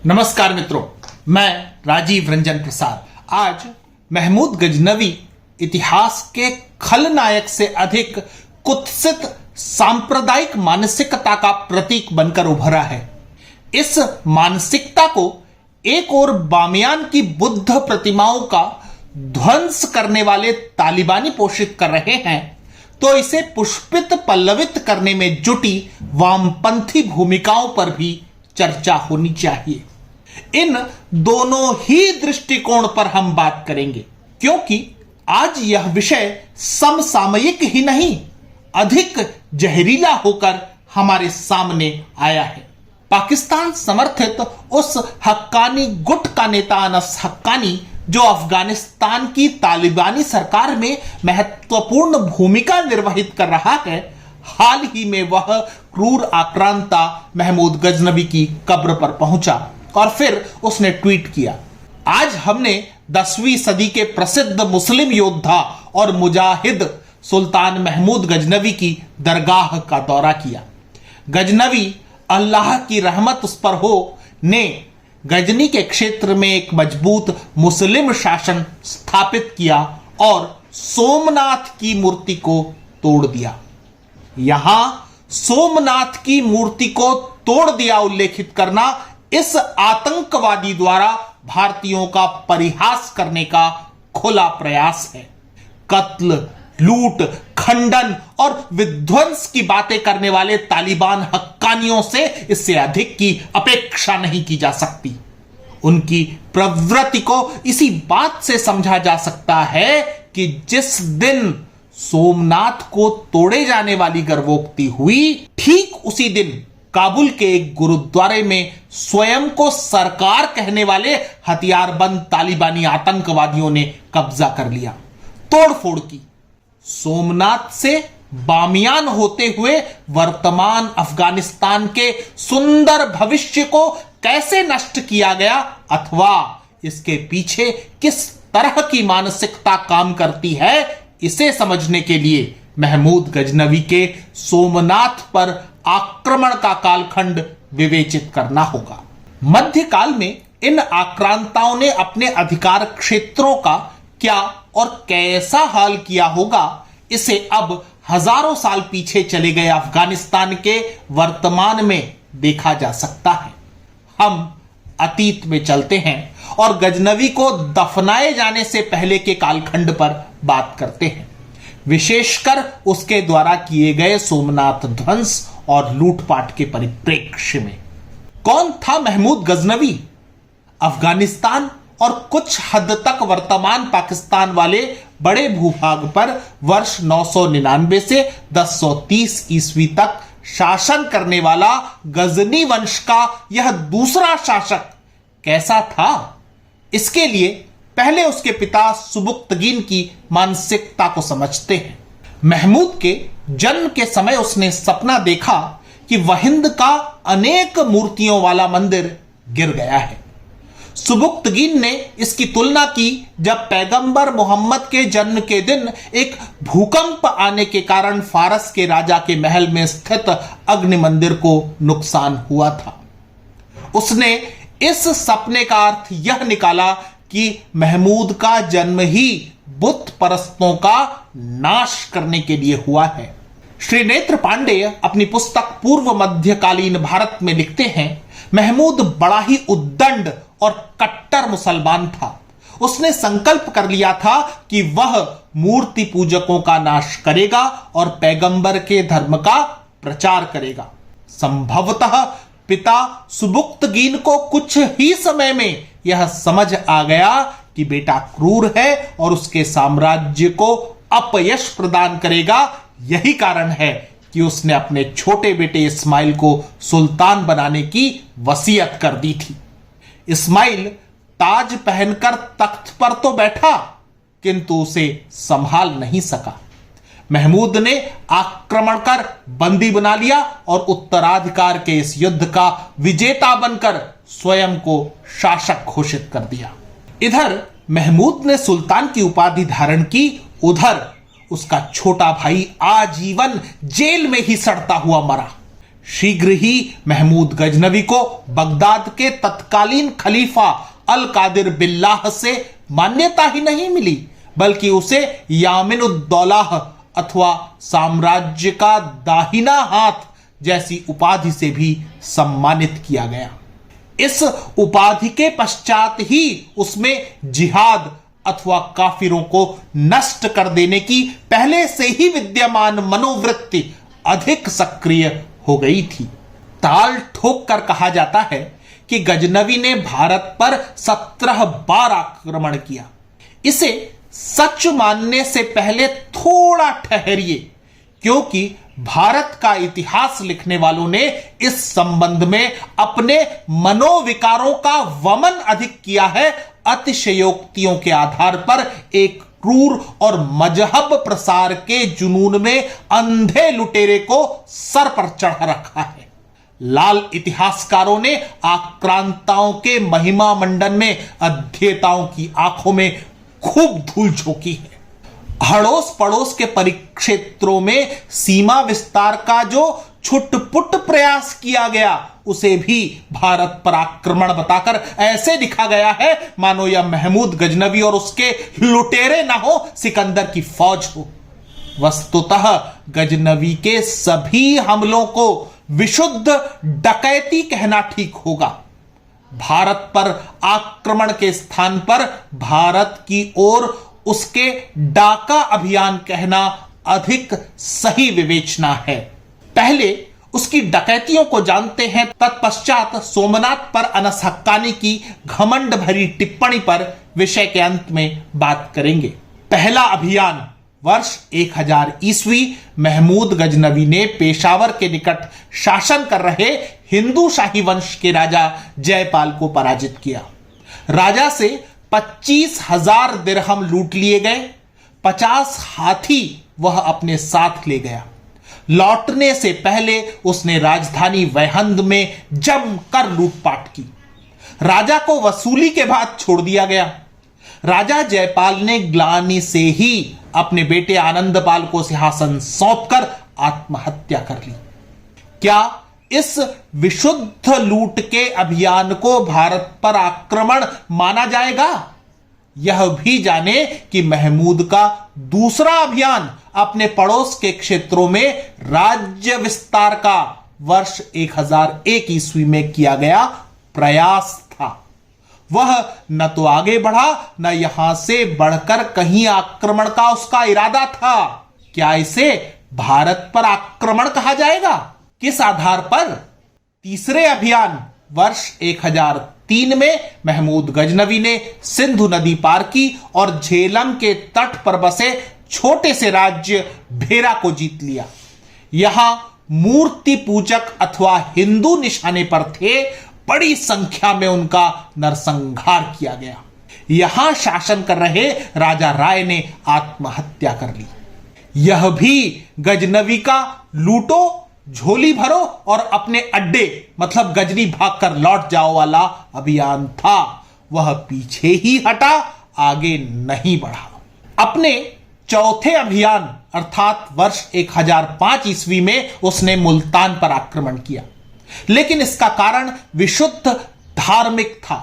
नमस्कार मित्रों, मैं राजीव रंजन प्रसाद आज महमूद गजनवी इतिहास के खलनायक से अधिक कुत्सित सांप्रदायिक मानसिकता का प्रतीक बनकर उभरा है। इस मानसिकता को एक ओर बामियान की बुद्ध प्रतिमाओं का ध्वंस करने वाले तालिबानी पोषित कर रहे हैं, तो इसे पुष्पित पल्लवित करने में जुटी वामपंथी भूमिकाओं पर भी चर्चा होनी चाहिए। इन दोनों ही दृष्टिकोण पर हम बात करेंगे, क्योंकि आज यह विषय समसामयिक ही नहीं, अधिक जहरीला होकर हमारे सामने आया है। पाकिस्तान समर्थित उस हक्कानी गुट का नेता अनस हक्कानी, जो अफगानिस्तान की तालिबानी सरकार में महत्वपूर्ण भूमिका निर्वहित कर रहा है, हाल ही में वह क्रूर आक्रांता महमूद गजनवी की कब्र पर पहुंचा और फिर उसने ट्वीट किया, आज हमने 10वीं सदी के प्रसिद्ध मुस्लिम योद्धा और मुजाहिद सुल्तान महमूद गजनवी की दरगाह का दौरा किया। गजनवी, अल्लाह की रहमत उस पर हो, ने गजनी के क्षेत्र में एक मजबूत मुस्लिम शासन स्थापित किया और सोमनाथ की मूर्ति को तोड़ दिया। यहां सोमनाथ की मूर्ति को तोड़ दिया उल्लेखित करना इस आतंकवादी द्वारा भारतीयों का परिहास करने का खुला प्रयास है। कत्ल, लूट, खंडन और विध्वंस की बातें करने वाले तालिबान हक्कानियों से इससे अधिक की अपेक्षा नहीं की जा सकती। उनकी प्रवृत्ति को इसी बात से समझा जा सकता है कि जिस दिन सोमनाथ को तोड़े जाने वाली गर्भोक्ति हुई, ठीक उसी दिन काबुल के एक गुरुद्वारे में स्वयं को सरकार कहने वाले हथियारबंद तालिबानी आतंकवादियों ने कब्जा कर लिया, तोड़फोड़ की। सोमनाथ से बामियान होते हुए वर्तमान अफगानिस्तान के सुंदर भविष्य को कैसे नष्ट किया गया अथवा इसके पीछे किस तरह की मानसिकता काम करती है, इसे समझने के लिए महमूद गजनवी के सोमनाथ पर आक्रमण का कालखंड विवेचित करना होगा। मध्यकाल में इन आक्रांताओं ने अपने अधिकार क्षेत्रों का क्या और कैसा हाल किया होगा, इसे अब हजारों साल पीछे चले गए अफगानिस्तान के वर्तमान में देखा जा सकता है। हम अतीत में चलते हैं और गजनवी को दफनाए जाने से पहले के कालखंड पर बात करते हैं, विशेषकर उसके द्वारा किए गए सोमनाथ ध्वंस और लूटपाट के परिप्रेक्ष्य में। कौन था महमूद गजनवी? अफगानिस्तान और कुछ हद तक वर्तमान पाकिस्तान वाले बड़े भूभाग पर वर्ष 999 से 1030 ईस्वी तक शासन करने वाला गजनी वंश का यह दूसरा शासक कैसा था, इसके लिए पहले उसके पिता सुबुक्तगीन की मानसिकता को समझते हैं। महमूद के जन्म के समय उसने सपना देखा कि वहिंद का अनेक मूर्तियों वाला मंदिर गिर गया है। सुबुक्तगीन ने इसकी तुलना की जब पैगंबर मोहम्मद के जन्म के दिन एक भूकंप आने के कारण फारस के राजा के महल में स्थित अग्नि मंदिर को नुकसान हुआ था। उसने इस सपने का अर्थ यह निकाला कि महमूद का जन्म ही बुत परस्तों का नाश करने के लिए हुआ है। श्री नेत्र पांडे अपनी पुस्तक पूर्व मध्यकालीन भारत में लिखते हैं, महमूद बड़ा ही उद्दंड और कट्टर मुसलमान था। उसने संकल्प कर लिया था कि वह मूर्ति पूजकों का नाश करेगा और पैगंबर के धर्म का प्रचार करेगा। संभवतः पिता सुबुक्तगीन को कुछ ही समय में यह समझ आ गया कि बेटा क्रूर है और उसके साम्राज्य को अपयश प्रदान करेगा। यही कारण है कि उसने अपने छोटे बेटे इस्माइल को सुल्तान बनाने की वसीयत कर दी थी। इस्माइल ताज पहनकर तख्त पर तो बैठा, किंतु उसे संभाल नहीं सका। महमूद ने आक्रमण कर बंदी बना लिया और उत्तराधिकार के इस युद्ध का विजेता बनकर स्वयं को शासक घोषित कर दिया। इधर महमूद ने सुल्तान की उपाधि धारण की, उधर उसका छोटा भाई आजीवन जेल में ही सड़ता हुआ मरा। शीघ्र ही महमूद गजनवी को बगदाद के तत्कालीन खलीफा अल कादिर बिल्लाह से मान्यता ही नहीं मिली, बल्कि उसे यामिनुद्दौलाह अथवा साम्राज्य का दाहिना हाथ जैसी उपाधि से भी सम्मानित किया गया। इस उपाधि के पश्चात ही उसमें जिहाद अथवा काफिरों को नष्ट कर देने की पहले से ही विद्यमान मनोवृत्ति अधिक सक्रिय हो गई थी। ताल ठोक कर कहा जाता है कि गजनवी ने भारत पर 17 बार आक्रमण किया। इसे सच मानने से पहले थोड़ा ठहरिए, क्योंकि भारत का इतिहास लिखने वालों ने इस संबंध में अपने मनोविकारों का वमन अधिक किया है। अतिशयोक्तियों के आधार पर एक क्रूर और मजहब प्रसार के जुनून में अंधे लुटेरे को सर पर चढ़ा रखा है। लाल इतिहासकारों ने आक्रांताओं के महिमा मंडन में अध्येताओं की आंखों में खूब धूल झोंकी है। अड़ोस पड़ोस के परिक्षेत्रों में सीमा विस्तार का जो छुटपुट प्रयास किया गया, उसे भी भारत पर आक्रमण बताकर ऐसे दिखा गया है मानो यह महमूद गजनवी और उसके लुटेरे ना हो, सिकंदर की फौज हो। वस्तुतः गजनवी के सभी हमलों को विशुद्ध डकैती कहना ठीक होगा। भारत पर आक्रमण के स्थान पर भारत की ओर उसके डाका अभियान कहना अधिक सही विवेचना है। पहले उसकी डकैतियों को जानते हैं, तत्पश्चात सोमनाथ पर अनस हक्कानी की घमंड भरी टिप्पणी पर विषय के अंत में बात करेंगे। पहला अभियान वर्ष 1000 ईस्वी महमूद गजनवी ने पेशावर के निकट शासन कर रहे हिंदू शाही वंश के राजा जयपाल को पराजित किया। राजा से 25,000 दिरहम लूट लिए गए, 50 हाथी वह अपने साथ ले गया। लौटने से पहले उसने राजधानी वैहंद में जमकर लूटपाट की। राजा को वसूली के बाद छोड़ दिया गया। राजा जयपाल ने ग्लानि से ही अपने बेटे आनंदपाल को सिंहासन सौंपकर आत्महत्या कर ली। क्या इस विशुद्ध लूट के अभियान को भारत पर आक्रमण माना जाएगा? यह भी जाने कि महमूद का दूसरा अभियान अपने पड़ोस के क्षेत्रों में राज्य विस्तार का वर्ष 1001 ईस्वी में किया गया प्रयास था। वह न तो आगे बढ़ा, न यहां से बढ़कर कहीं आक्रमण का उसका इरादा था। क्या इसे भारत पर आक्रमण कहा जाएगा? किस आधार पर? तीसरे अभियान वर्ष 1003 में महमूद गजनवी ने सिंधु नदी पार की और झेलम के तट पर बसे छोटे से राज्य भेरा को जीत लिया। यहां मूर्ति पूजक अथवा हिंदू निशाने पर थे। बड़ी संख्या में उनका नरसंहार किया गया। यहां शासन कर रहे राजा राय ने आत्महत्या कर ली। यह भी गजनवी का लूटो, झोली भरो और अपने अड्डे मतलब गजनी भागकर लौट जाओ वाला अभियान था। वह पीछे ही हटा, आगे नहीं बढ़ा। अपने चौथे अभियान अर्थात वर्ष 1005 ईस्वी में उसने मुल्तान पर आक्रमण किया, लेकिन इसका कारण विशुद्ध धार्मिक था।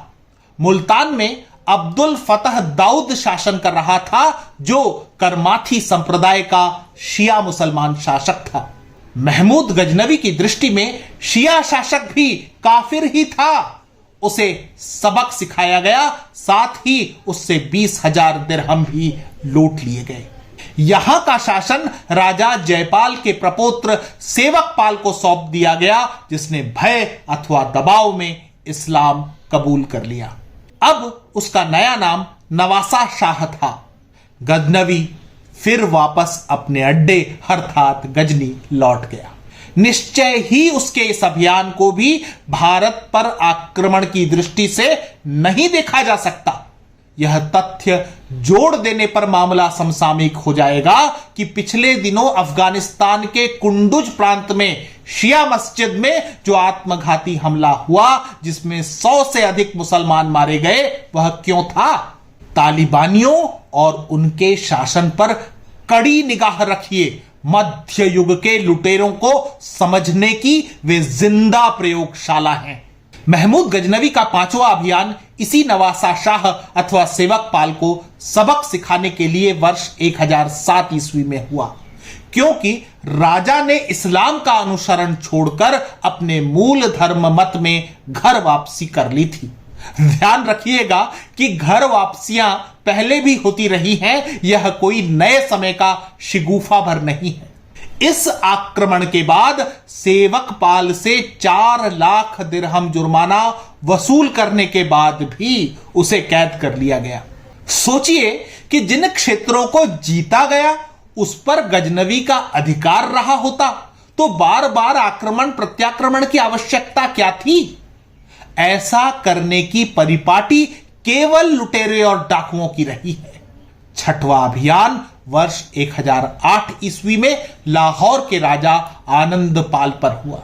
मुल्तान में अब्दुल फतह दाऊद शासन कर रहा था, जो करमाथी संप्रदाय का शिया मुसलमान शासक था। महमूद गजनवी की दृष्टि में शिया शासक भी काफिर ही था। उसे सबक सिखाया गया, साथ ही उससे 20,000 दिरहम भी लूट लिए गए। यहां का शासन राजा जयपाल के प्रपौत्र सेवकपाल को सौंप दिया गया, जिसने भय अथवा दबाव में इस्लाम कबूल कर लिया। अब उसका नया नाम नवासा शाह था। गजनवी फिर वापस अपने अड्डे अर्थात गजनी लौट गया। निश्चय ही उसके इस अभियान को भी भारत पर आक्रमण की दृष्टि से नहीं देखा जा सकता। यह तथ्य जोड़ देने पर मामला समसामयिक हो जाएगा कि पिछले दिनों अफगानिस्तान के कुंडुज प्रांत में शिया मस्जिद में जो आत्मघाती हमला हुआ, जिसमें 100 से अधिक मुसलमान मारे गए, वह क्यों था? तालिबानियों और उनके शासन पर कड़ी निगाह रखिए। मध्य युग के लुटेरों को समझने की वे जिंदा प्रयोगशाला हैं। महमूद गजनवी का 5वां अभियान इसी नवासा शाह अथवा सेवक पाल को सबक सिखाने के लिए वर्ष 1007 ईस्वी में हुआ, क्योंकि राजा ने इस्लाम का अनुसरण छोड़कर अपने मूल धर्म मत में घर वापसी कर ली थी। ध्यान रखिएगा कि घर वापसियां पहले भी होती रही हैं, यह कोई नए समय का शिगुफा भर नहीं है। इस आक्रमण के बाद सेवक पाल से 4 लाख दिरहम जुर्माना वसूल करने के बाद भी उसे कैद कर लिया गया। सोचिए कि जिन क्षेत्रों को जीता गया उस पर गजनवी का अधिकार रहा होता तो बार बार आक्रमण प्रत्याक्रमण की आवश्यकता क्या थी। ऐसा करने की परिपाटी केवल लुटेरे और डाकुओं की रही है। 6वां अभियान वर्ष 1008 ईस्वी में लाहौर के राजा आनंदपाल पर हुआ।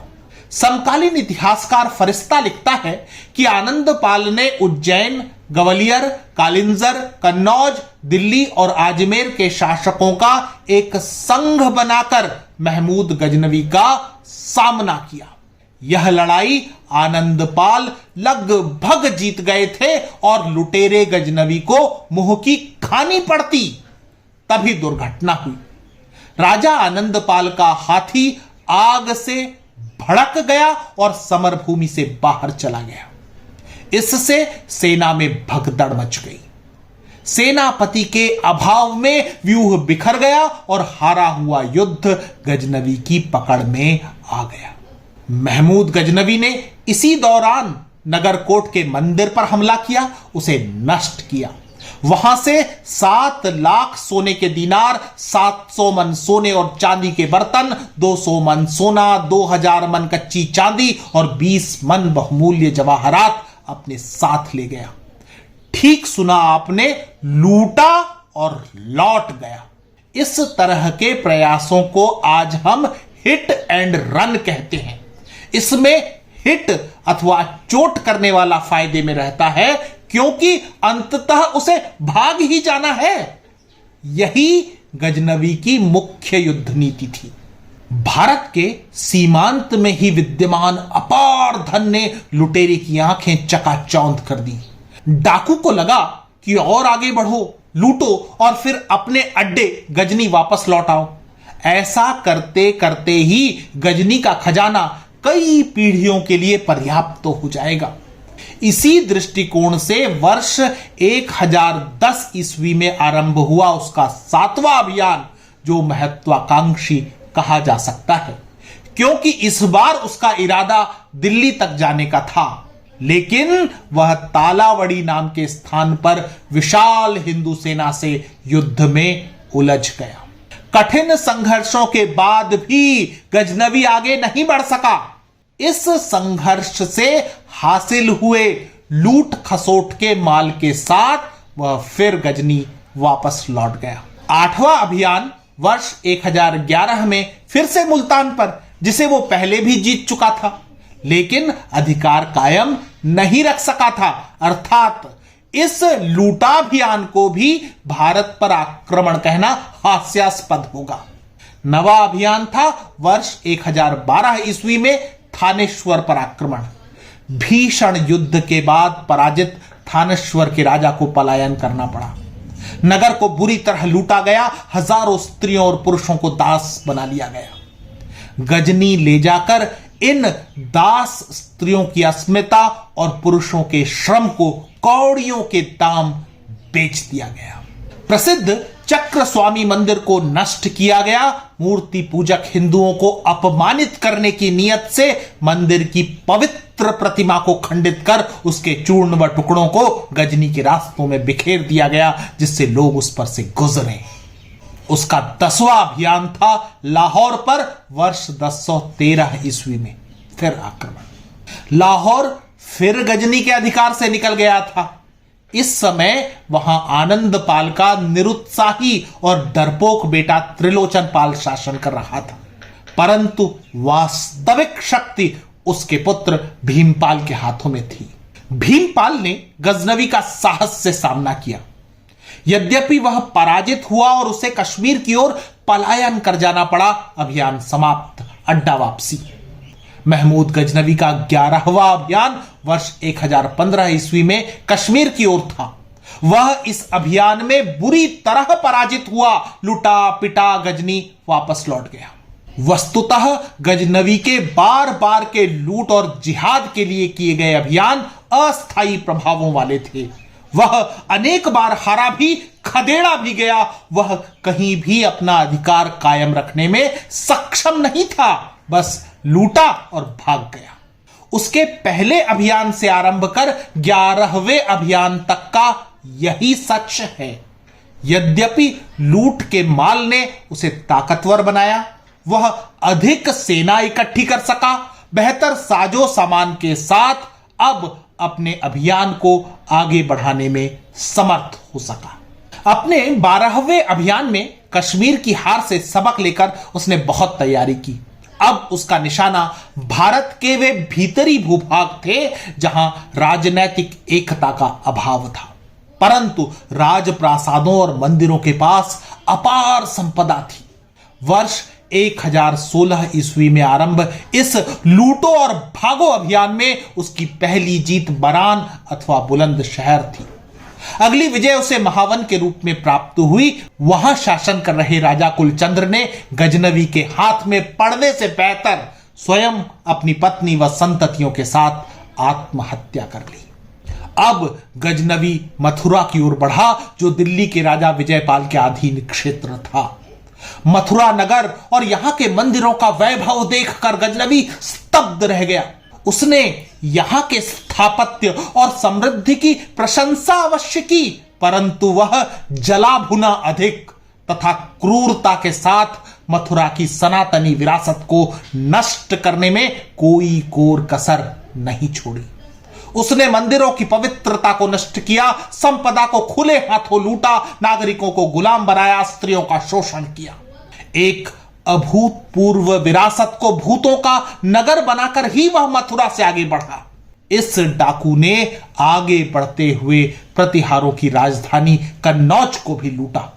समकालीन इतिहासकार फरिश्ता लिखता है कि आनंदपाल ने उज्जैन, ग्वालियर, कालिंजर, कन्नौज, दिल्ली और आजमेर के शासकों का एक संघ बनाकर महमूद गजनवी का सामना किया। यह लड़ाई आनंदपाल लगभग जीत गए थे और लुटेरे गजनवी को मुंह की खानी पड़ती, तभी दुर्घटना हुई। राजा आनंदपाल का हाथी आग से भड़क गया और समरभूमि से बाहर चला गया। इससे सेना में भगदड़ मच गई। सेनापति के अभाव में व्यूह बिखर गया और हारा हुआ युद्ध गजनवी की पकड़ में आ गया। महमूद गजनवी ने इसी दौरान नगरकोट के मंदिर पर हमला किया, उसे नष्ट किया। वहां से 7 लाख सोने के दीनार, 700 मन सोने और चांदी के बर्तन, 200 मन सोना, 2000 मन कच्ची चांदी और 20 मन बहुमूल्य जवाहरात अपने साथ ले गया। ठीक सुना आपने, लूटा और लौट गया। इस तरह के प्रयासों को आज हम हिट एंड रन कहते हैं। इसमें हिट अथवा चोट करने वाला फायदे में रहता है, क्योंकि अंततः उसे भाग ही जाना है। यही गजनवी की मुख्य युद्ध नीति थी। भारत के सीमांत में ही विद्यमान अपार धन ने लुटेरे की आंखें चकाचौंध कर दी। डाकू को लगा कि और आगे बढ़ो, लूटो और फिर अपने अड्डे गजनी वापस लौटाओ। ऐसा करते करते ही गजनी का खजाना कई पीढ़ियों के लिए पर्याप्त तो हो जाएगा। इसी दृष्टिकोण से वर्ष 1010 ईस्वी में आरंभ हुआ उसका 7वां अभियान, जो महत्वाकांक्षी कहा जा सकता है, क्योंकि इस बार उसका इरादा दिल्ली तक जाने का था, लेकिन वह तालावड़ी नाम के स्थान पर विशाल हिंदू सेना से युद्ध में उलझ गया। कठिन संघर्षों के बाद भी गजनवी आगे नहीं बढ़ सका। इस संघर्ष से हासिल हुए लूट खसोट के माल के साथ वह फिर गजनी वापस लौट गया। 8वां अभियान वर्ष 1011 में फिर से मुल्तान पर, जिसे वो पहले भी जीत चुका था, लेकिन अधिकार कायम नहीं रख सका था। अर्थात इस लूटाभियान को भी भारत पर आक्रमण कहना हास्यास्पद होगा। नवा अभियान था वर्ष 1012 ईस्वी में थानेश्वर पर आक्रमण। भीषण युद्ध के बाद पराजित थानेश्वर के राजा को पलायन करना पड़ा। नगर को बुरी तरह लूटा गया, हजारों स्त्रियों और पुरुषों को दास बना लिया गया। गजनी ले जाकर इन दास स्त्रियों की अस्मिता और पुरुषों के श्रम को कौड़ियों के दाम बेच दिया गया। प्रसिद्ध चक्र स्वामी मंदिर को नष्ट किया गया। मूर्ति पूजक हिंदुओं को अपमानित करने की नियत से मंदिर की पवित्र प्रतिमा को खंडित कर उसके चूर्ण व टुकड़ों को गजनी के रास्तों में बिखेर दिया गया, जिससे लोग उस पर से गुजरे। उसका 10वां अभियान था लाहौर पर वर्ष 1013 ईस्वी में फिर आक्रमण। लाहौर फिर गजनी के अधिकार से निकल गया था। इस समय वहां आनंदपाल का निरुत्साही और डरपोक बेटा त्रिलोचन पाल शासन कर रहा था, परंतु वास्तविक शक्ति उसके पुत्र भीमपाल के हाथों में थी। भीमपाल ने गजनवी का साहस से सामना किया। यद्यपि वह पराजित हुआ और उसे कश्मीर की ओर पलायन कर जाना पड़ा। अभियान समाप्त, अड्डा वापसी। महमूद गजनवी का 11वां अभियान वर्ष 1015 ईस्वी में कश्मीर की ओर था। वह इस अभियान में बुरी तरह पराजित हुआ, लुटा पिटा गजनी वापस लौट गया। वस्तुतः गजनवी के बार बार के लूट और जिहाद के लिए किए गए अभियान अस्थायी प्रभावों वाले थे। वह अनेक बार हारा भी, खदेड़ा भी गया। वह कहीं भी अपना अधिकार कायम रखने में सक्षम नहीं था, बस लूटा और भाग गया। उसके पहले अभियान से आरंभ कर 11वें अभियान तक का यही सच है। यद्यपि लूट के माल ने उसे ताकतवर बनाया, वह अधिक सेना इकट्ठी कर सका, बेहतर साजो सामान के साथ अब अपने अभियान को आगे बढ़ाने में समर्थ हो सका। अपने 12वें अभियान में कश्मीर की हार से सबक लेकर उसने बहुत तैयारी की। अब उसका निशाना भारत के वे भीतरी भूभाग थे जहां राजनैतिक एकता का अभाव था, परंतु राजप्रासादों और मंदिरों के पास अपार संपदा थी। वर्ष 1016 ईस्वी में आरंभ इस लूटो और भागो अभियान में उसकी पहली जीत बरान अथवा बुलंदशहर थी। अगली विजय उसे महावन के रूप में प्राप्त हुई। वहां शासन कर रहे राजा कुलचंद्र ने गजनवी के हाथ में पड़ने से बेहतर स्वयं अपनी पत्नी व संततियों के साथ आत्महत्या कर ली। अब गजनवी मथुरा की ओर बढ़ा, जो दिल्ली के राजा विजयपाल के अधीन क्षेत्र था। मथुरा नगर और यहां के मंदिरों का वैभव देखकर गजनवी स्तब्ध रह गया। उसने यहां के स्थापत्य और समृद्धि की प्रशंसा अवश्य की, परंतु वह जला भुना अधिक तथा क्रूरता के साथ मथुरा की सनातनी विरासत को नष्ट करने में कोई कोर कसर नहीं छोड़ी। उसने मंदिरों की पवित्रता को नष्ट किया, संपदा को खुले हाथों लूटा, नागरिकों को गुलाम बनाया, स्त्रियों का शोषण किया। एक अभूतपूर्व विरासत को भूतों का नगर बनाकर ही वह मथुरा से आगे बढ़ा। इस डाकू ने आगे बढ़ते हुए प्रतिहारों की राजधानी कन्नौज को भी लूटा।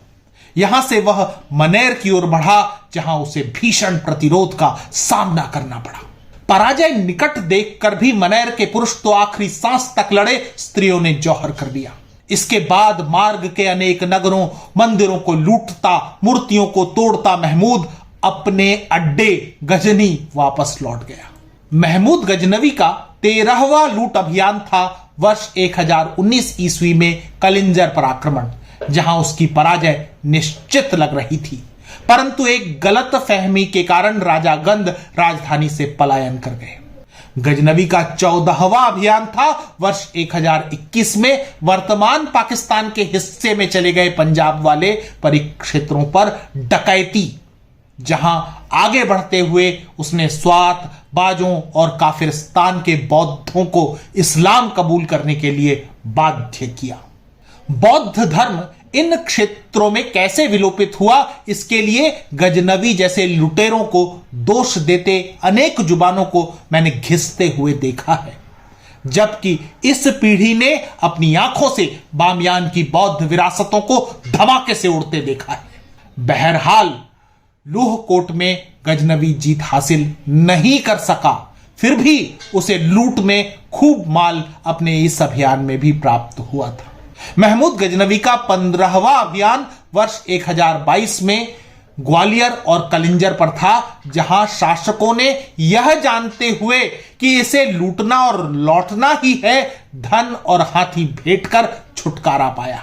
यहां से वह मनेर की ओर बढ़ा, जहां उसे भीषण प्रतिरोध का सामना करना पड़ा। पराजय निकट देखकर भी मनेर के पुरुष तो आखिरी सांस तक लड़े, स्त्रियों ने जौहर कर दिया। इसके बाद मार्ग के अनेक नगरों, मंदिरों को लूटता, मूर्तियों को तोड़ता महमूद अपने अड्डे गजनी वापस लौट गया। महमूद गजनवी का 13वां लूट अभियान था वर्ष 1019 ईस्वी में कलिंजर पर आक्रमण, जहां उसकी पराजय निश्चित लग रही थी, परंतु एक गलत फहमी के कारण राजा गंद राजधानी से पलायन कर गए। गजनवी का 14वां अभियान था वर्ष 1021 में वर्तमान पाकिस्तान के हिस्से में चले गए पंजाब वाले परिक्षेत्रों पर डकैती, जहां आगे बढ़ते हुए उसने स्वात, बाजों और काफिरिस्तान के बौद्धों को इस्लाम कबूल करने के लिए बाध्य किया। बौद्ध धर्म इन क्षेत्रों में कैसे विलोपित हुआ, इसके लिए गजनवी जैसे लुटेरों को दोष देते अनेक जुबानों को मैंने घिसते हुए देखा है, जबकि इस पीढ़ी ने अपनी आंखों से बामियान की बौद्ध विरासतों को धमाके से उड़ते देखा है। बहरहाल लोहकोट में गजनवी जीत हासिल नहीं कर सका, फिर भी उसे लूट में खूब माल अपने इस अभियान में भी प्राप्त हुआ था। महमूद गजनवी का 15वां अभियान वर्ष 1022 में ग्वालियर और कलिंजर पर था, जहां शासकों ने यह जानते हुए कि इसे लूटना और लौटना ही है, धन और हाथी भेंट कर छुटकारा पाया।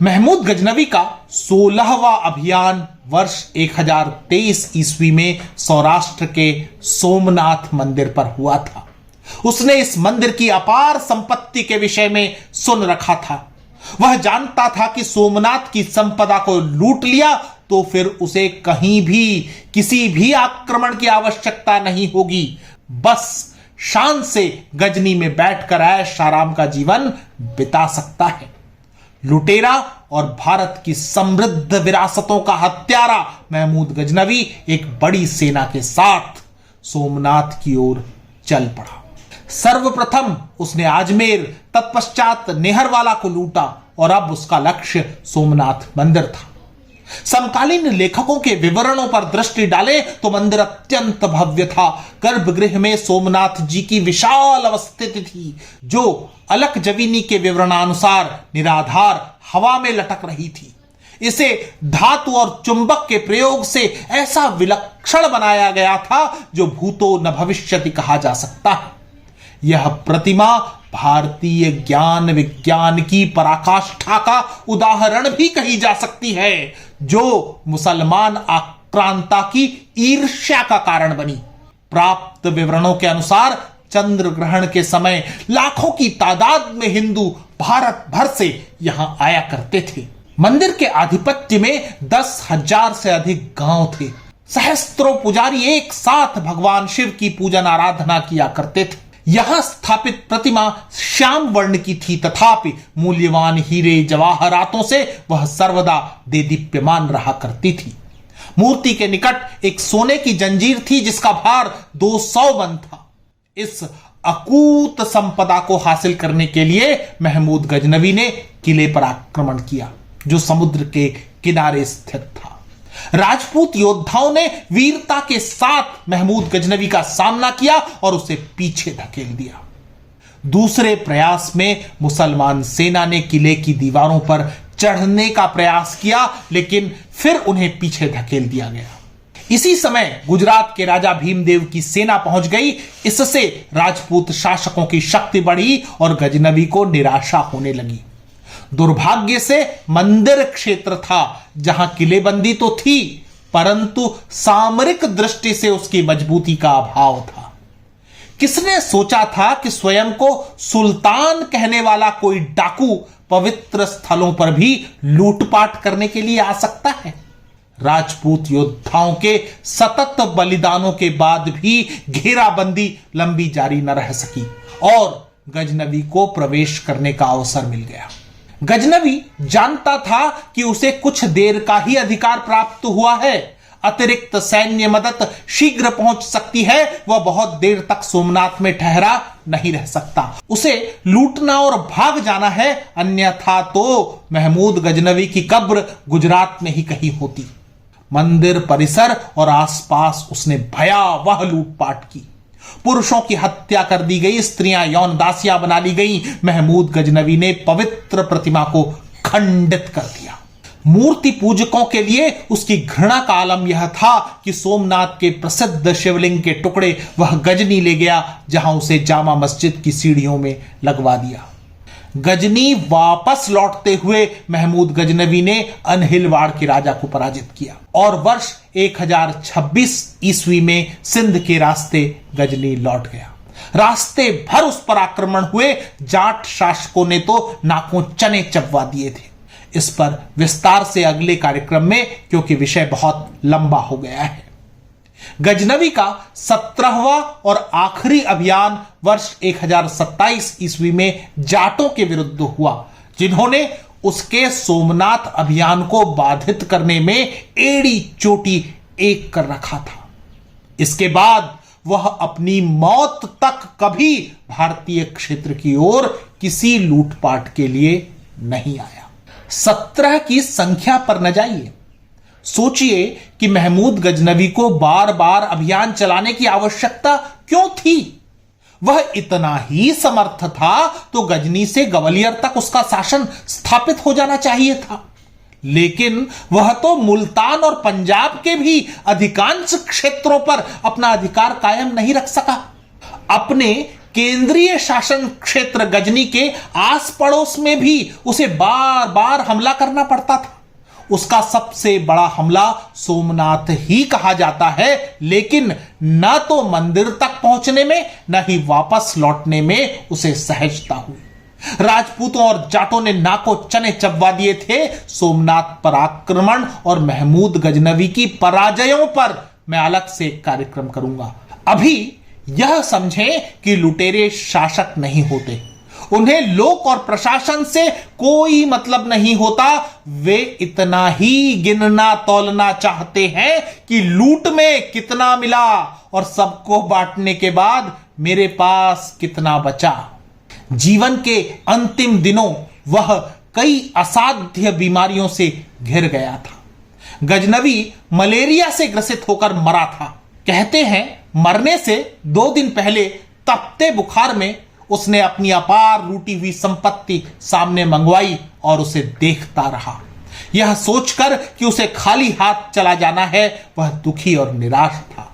महमूद गजनवी का 16वां अभियान वर्ष 1023 ईस्वी में सौराष्ट्र के सोमनाथ मंदिर पर हुआ था। उसने इस मंदिर की अपार संपत्ति के विषय में सुन रखा था। वह जानता था कि सोमनाथ की संपदा को लूट लिया तो फिर उसे कहीं भी किसी भी आक्रमण की आवश्यकता नहीं होगी। बस शान से गजनी में बैठकर ऐश आराम का जीवन बिता सकता है। लुटेरा और भारत की समृद्ध विरासतों का हत्यारा महमूद गजनवी एक बड़ी सेना के साथ सोमनाथ की ओर चल पड़ा। सर्वप्रथम उसने अजमेर, तत्पश्चात नेहरवाला को लूटा और अब उसका लक्ष्य सोमनाथ मंदिर था। समकालीन लेखकों के विवरणों पर दृष्टि डालें तो मंदिर अत्यंत भव्य था। गर्भगृह में सोमनाथ जी की विशाल अवस्थिति थी, जो अलक जवीनी के विवरणानुसार निराधार हवा में लटक रही थी। इसे धातु और चुंबक के प्रयोग से ऐसा विलक्षण बनाया गया था जो भूतो न भविष्यति कहा जा सकता है। यह प्रतिमा भारतीय ज्ञान विज्ञान की पराकाष्ठा का उदाहरण भी कही जा सकती है, जो मुसलमान आक्रांता की ईर्ष्या का कारण बनी। प्राप्त विवरणों के अनुसार चंद्र ग्रहण के समय लाखों की तादाद में हिंदू भारत भर से यहां आया करते थे। मंदिर के आधिपत्य में 10,000 से अधिक गांव थे। सहस्त्रों पुजारी एक साथ भगवान शिव की पूजन आराधना किया करते थे। यहां स्थापित प्रतिमा श्याम वर्ण की थी, तथापि मूल्यवान हीरे जवाहरातों से वह सर्वदा देदीप्यमान रहा करती थी। मूर्ति के निकट एक सोने की जंजीर थी जिसका भार 200 मन था। इस अकूत संपदा को हासिल करने के लिए महमूद गजनवी ने किले पर आक्रमण किया, जो समुद्र के किनारे स्थित था। राजपूत योद्धाओं ने वीरता के साथ महमूद गजनवी का सामना किया और उसे पीछे धकेल दिया। दूसरे प्रयास में मुसलमान सेना ने किले की दीवारों पर चढ़ने का प्रयास किया, लेकिन फिर उन्हें पीछे धकेल दिया गया। इसी समय गुजरात के राजा भीमदेव की सेना पहुंच गई। इससे राजपूत शासकों की शक्ति बढ़ी और गजनवी को निराशा होने लगी। दुर्भाग्य से मंदिर क्षेत्र था जहां किलेबंदी तो थी, परंतु सामरिक दृष्टि से उसकी मजबूती का अभाव था। किसने सोचा था कि स्वयं को सुल्तान कहने वाला कोई डाकू पवित्र स्थलों पर भी लूटपाट करने के लिए आ सकता है। राजपूत योद्धाओं के सतत बलिदानों के बाद भी घेराबंदी लंबी जारी न रह सकी और गजनवी को प्रवेश करने का अवसर मिल गया। गजनवी जानता था कि उसे कुछ देर का ही अधिकार प्राप्त हुआ है। अतिरिक्त सैन्य मदद शीघ्र पहुंच सकती है। वह बहुत देर तक सोमनाथ में ठहरा नहीं रह सकता। उसे लूटना और भाग जाना है, अन्यथा तो महमूद गजनवी की कब्र गुजरात में ही कहीं होती। मंदिर परिसर और आसपास उसने भयावह लूटपाट की। पुरुषों की हत्या कर दी गई, स्त्रियां यौन दासियां बना ली गई। महमूद गजनवी ने पवित्र प्रतिमा को खंडित कर दिया। मूर्ति पूजकों के लिए उसकी घृणा का आलम यह था कि सोमनाथ के प्रसिद्ध शिवलिंग के टुकड़े वह गजनी ले गया, जहां उसे जामा मस्जिद की सीढ़ियों में लगवा दिया। गजनी वापस लौटते हुए महमूद गजनवी ने अनहिलवाड़ के राजा को पराजित किया और वर्ष 1026 ईस्वी में सिंध के रास्ते गजनी लौट गया। रास्ते भर उस पर आक्रमण हुए। जाट शासकों ने तो नाकों चने चबवा दिए थे। इस पर विस्तार से अगले कार्यक्रम में, क्योंकि विषय बहुत लंबा हो गया है। गजनवी का 17वां और आखिरी अभियान वर्ष 1027 ईस्वी में जाटों के विरुद्ध हुआ, जिन्होंने उसके सोमनाथ अभियान को बाधित करने में एड़ी चोटी एक कर रखा था। इसके बाद वह अपनी मौत तक कभी भारतीय क्षेत्र की ओर किसी लूटपाट के लिए नहीं आया। 17 की संख्या पर न जाइए। सोचिए कि महमूद गजनवी को बार बार अभियान चलाने की आवश्यकता क्यों थी। वह इतना ही समर्थ था तो गजनी से ग्वालियर तक उसका शासन स्थापित हो जाना चाहिए था, लेकिन वह तो मुल्तान और पंजाब के भी अधिकांश क्षेत्रों पर अपना अधिकार कायम नहीं रख सका। अपने केंद्रीय शासन क्षेत्र गजनी के आस पड़ोस में भी उसे बार बार हमला करना पड़ता था। उसका सबसे बड़ा हमला सोमनाथ ही कहा जाता है, लेकिन न तो मंदिर तक पहुंचने में न ही वापस लौटने में उसे सहजता हुई। राजपूतों और जाटों ने नाको चने चबवा दिए थे। सोमनाथ पर आक्रमण और महमूद गजनवी की पराजयों पर मैं अलग से एक कार्यक्रम करूंगा। अभी यह समझें कि लुटेरे शासक नहीं होते, उन्हें लोक और प्रशासन से कोई मतलब नहीं होता। वे इतना ही गिनना तौलना चाहते हैं कि लूट में कितना मिला और सबको बांटने के बाद मेरे पास कितना बचा। जीवन के अंतिम दिनों वह कई असाध्य बीमारियों से घिर गया था। गजनवी मलेरिया से ग्रसित होकर मरा था। कहते हैं मरने से 2 दिन पहले तपते बुखार में उसने अपनी अपार लूटी हुई संपत्ति सामने मंगवाई और उसे देखता रहा। यह सोचकर कि उसे खाली हाथ चला जाना है, वह दुखी और निराश था।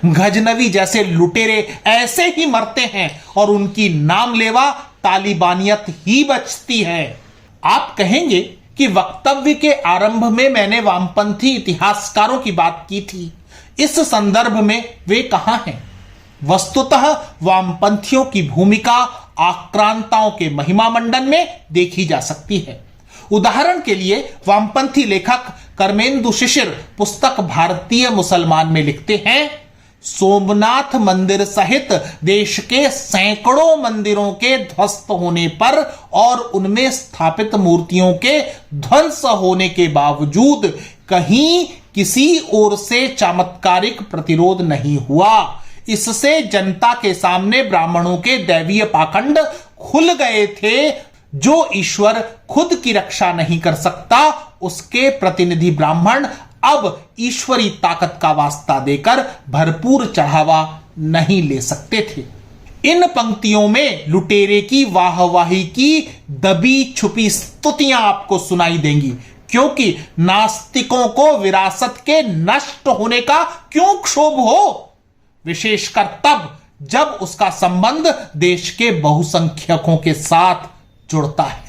गजनवी जैसे लुटेरे ऐसे ही मरते हैं और उनकी नामलेवा तालिबानियत ही बचती है। आप कहेंगे कि वक्तव्य के आरंभ में मैंने वामपंथी इतिहासकारों की बात की थी, इस संदर्भ में वे कहां हैं? वस्तुतः वामपंथियों की भूमिका आक्रांताओं के महिमा मंडन में देखी जा सकती है। उदाहरण के लिए वामपंथी लेखक कर्मेंदु शिशिर पुस्तक भारतीय मुसलमान में लिखते हैं, सोमनाथ मंदिर सहित देश के सैकड़ों मंदिरों के ध्वस्त होने पर और उनमें स्थापित मूर्तियों के ध्वंस होने के बावजूद कहीं किसी ओर से चमत्कारिक प्रतिरोध नहीं हुआ। इससे जनता के सामने ब्राह्मणों के दैवीय पाखंड खुल गए थे। जो ईश्वर खुद की रक्षा नहीं कर सकता, उसके प्रतिनिधि ब्राह्मण अब ईश्वरी ताकत का वास्ता देकर भरपूर चढ़ावा नहीं ले सकते थे। इन पंक्तियों में लुटेरे की वाहवाही की दबी छुपी स्तुतियां आपको सुनाई देंगी, क्योंकि नास्तिकों को विरासत के नष्ट होने का क्यों क्षोभ हो, विशेषकर तब जब उसका संबंध देश के बहुसंख्यकों के साथ जुड़ता है।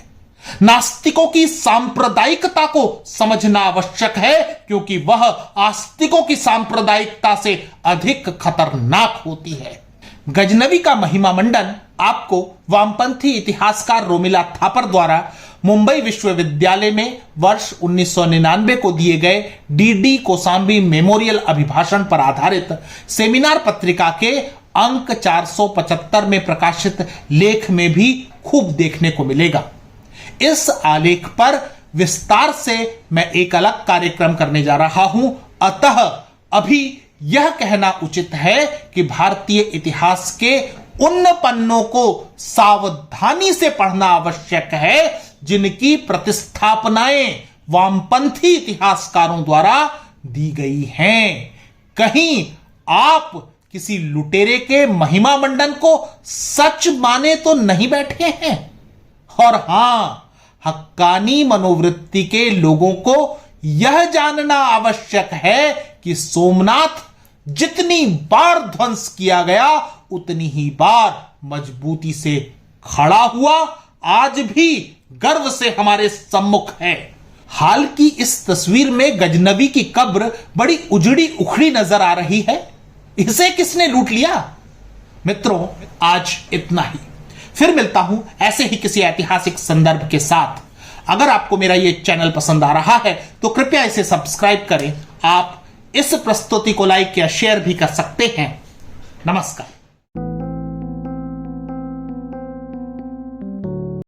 नास्तिकों की सांप्रदायिकता को समझना आवश्यक है, क्योंकि वह आस्तिकों की सांप्रदायिकता से अधिक खतरनाक होती है। गजनवी का महिमा मंडन आपको वामपंथी इतिहासकार रोमिला थापर द्वारा मुंबई विश्वविद्यालय में वर्ष 1999 को दिए गए डीडी कोसांबी मेमोरियल अभिभाषण पर आधारित सेमिनार पत्रिका के अंक 475 में प्रकाशित लेख में भी खूब देखने को मिलेगा। इस आलेख पर विस्तार से मैं एक अलग कार्यक्रम करने जा रहा हूं, अतः अभी यह कहना उचित है कि भारतीय इतिहास के उन पन्नों को सावधानी से पढ़ना आवश्यक है जिनकी प्रतिस्थापनाएं वामपंथी इतिहासकारों द्वारा दी गई हैं। कहीं आप किसी लुटेरे के महिमा मंडन को सच माने तो नहीं बैठे हैं। और हां, हक्कानी मनोवृत्ति के लोगों को यह जानना आवश्यक है कि सोमनाथ जितनी बार ध्वंस किया गया उतनी ही बार मजबूती से खड़ा हुआ, आज भी गर्व से हमारे सम्मुख है। हाल की इस तस्वीर में गजनवी की कब्र बड़ी उजड़ी उखड़ी नजर आ रही है। इसे किसने लूट लिया? मित्रों, आज इतना ही। फिर मिलता हूं ऐसे ही किसी ऐतिहासिक संदर्भ के साथ। अगर आपको मेरा यह चैनल पसंद आ रहा है तो कृपया इसे सब्सक्राइब करें। आप इस प्रस्तुति को लाइक या शेयर भी कर सकते हैं। नमस्कार।